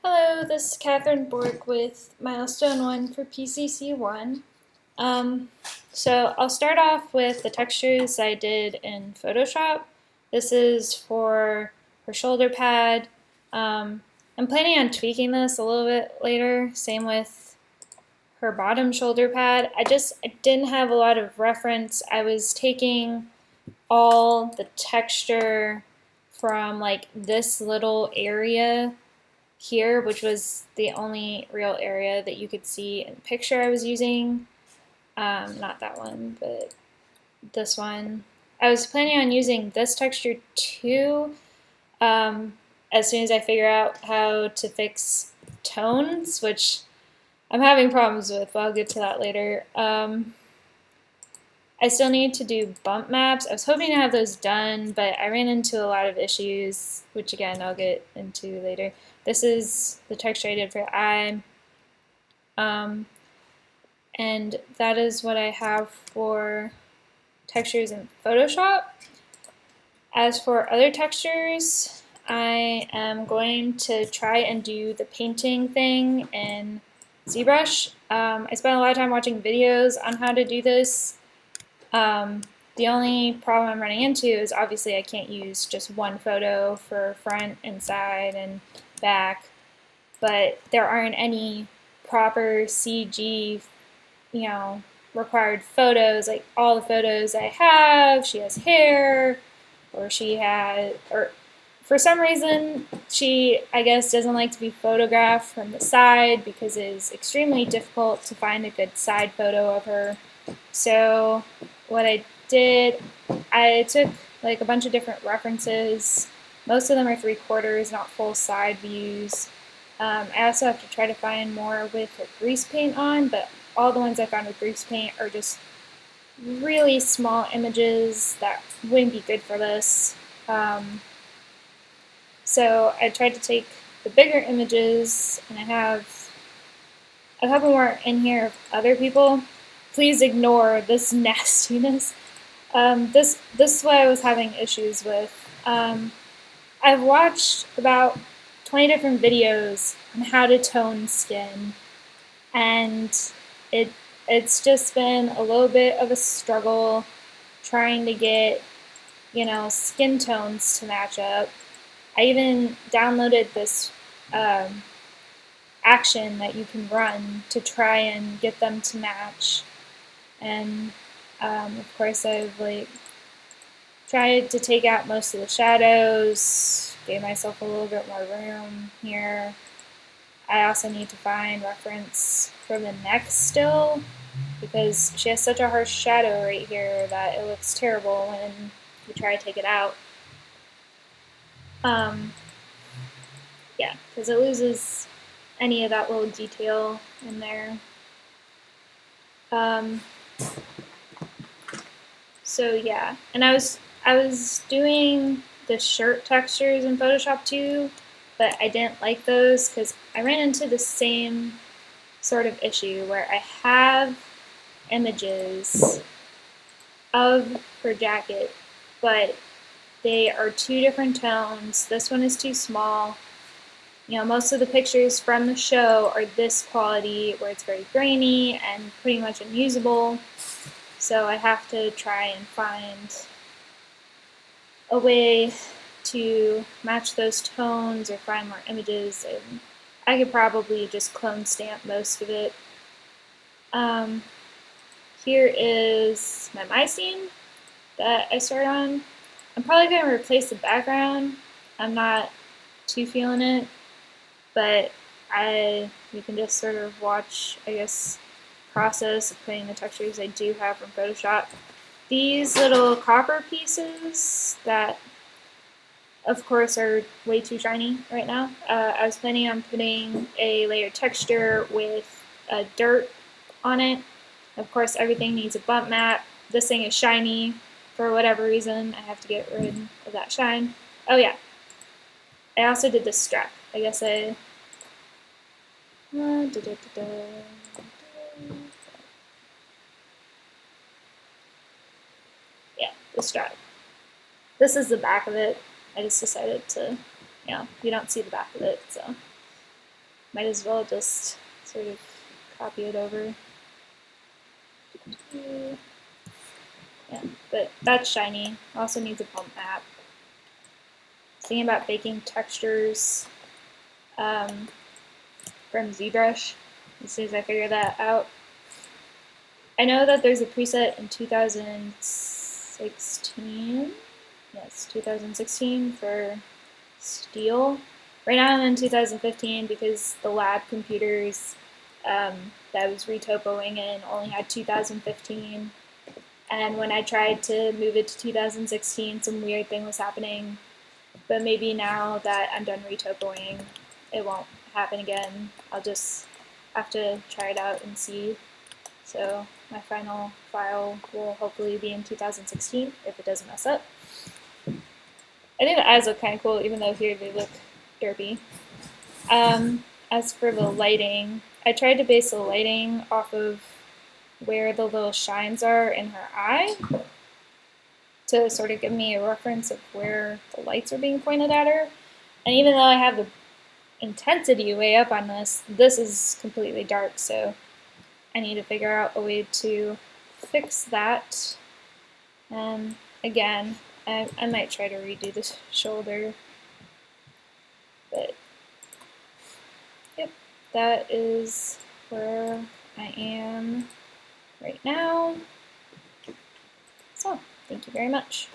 Hello, this is Katherine Borck with Milestone1 for PCC1. So I'll start off with the textures I did in Photoshop. This is for her shoulder pad. I'm planning on tweaking this a little bit later, same with her bottom shoulder pad. I didn't have a lot of reference. I was taking all the texture from like this little area here, which was the only real area that you could see in the picture I was using. Not that one, but this one. I was planning on using this texture too, as soon as I figure out how to fix tones, which I'm having problems with, but I'll get to that later. I still need to do bump maps. I was hoping to have those done, but I ran into a lot of issues, which again I'll get into later. This is the texture I did for the eye. And that is what I have for textures in Photoshop. As for other textures, I am going to try and do the painting thing in ZBrush. I spent a lot of time watching videos on how to do this. The only problem I'm running into is obviously I can't use just one photo for front and side and back, but there aren't any proper CG, required photos. Like all the photos I have, she has hair, or for some reason, she, I guess, doesn't like to be photographed from the side because it is extremely difficult to find a good side photo of her. So what I did, I took like a bunch of different references. Most of them are 3/4, not full side views. I also have to try to find more with grease paint on, but all the ones I found with grease paint are just really small images that wouldn't be good for this. So I tried to take the bigger images, and I have a couple more in here of other people. Please ignore this nastiness. This is what I was having issues with. I've watched about 20 different videos on how to tone skin, and it's just been a little bit of a struggle trying to get, skin tones to match up. I even downloaded this action that you can run to try and get them to match. And of course I've tried to take out most of the shadows, gave myself a little bit more room here. I also need to find reference for the neck still, because she has such a harsh shadow right here that it looks terrible when you try to take it out. Yeah, because it loses any of that little detail in there. So yeah, and I was doing the shirt textures in Photoshop too, but I didn't like those because I ran into the same sort of issue where I have images of her jacket, but they are two different tones. This one is too small. Most of the pictures from the show are this quality where it's very grainy and pretty much unusable. So I have to try and find a way to match those tones or find more images, and I could probably just clone stamp most of it. Here is my My Scene that I started on. I'm probably going to replace the background. I'm not too feeling it, but you can just sort of watch, I guess, process of putting the textures I do have from Photoshop. These little copper pieces that, of course, are way too shiny right now. I was planning on putting a layered texture with dirt on it. Of course, everything needs a bump map. This thing is shiny for whatever reason. I have to get rid of that shine. Oh yeah, I also did this strap. I guess I... yeah, the strap. This is the back of it. I just decided to, you don't see the back of it, so. might as well just sort of copy it over. Yeah, but that's shiny. Also needs a pump map. Thinking about baking textures from ZBrush as soon as I figure that out. I know that there's a preset in 2016. Yes, 2016 for steel. Right now I'm in 2015 because the lab computers that I was retopoing in only had 2015. And when I tried to move it to 2016, some weird thing was happening. But maybe now that I'm done retopoing, it won't happen again. I'll just have to try it out and see. So my final file will hopefully be in 2016 if it doesn't mess up. I think the eyes look kind of cool, even though here they look derpy. As for the lighting, I tried to base the lighting off of where the little shines are in her eye to sort of give me a reference of where the lights are being pointed at her. And even though I have the intensity way up on this, this is completely dark, so I need to figure out a way to fix that. Again, I might try to redo this shoulder, but yep, that is where I am right now. So, thank you very much.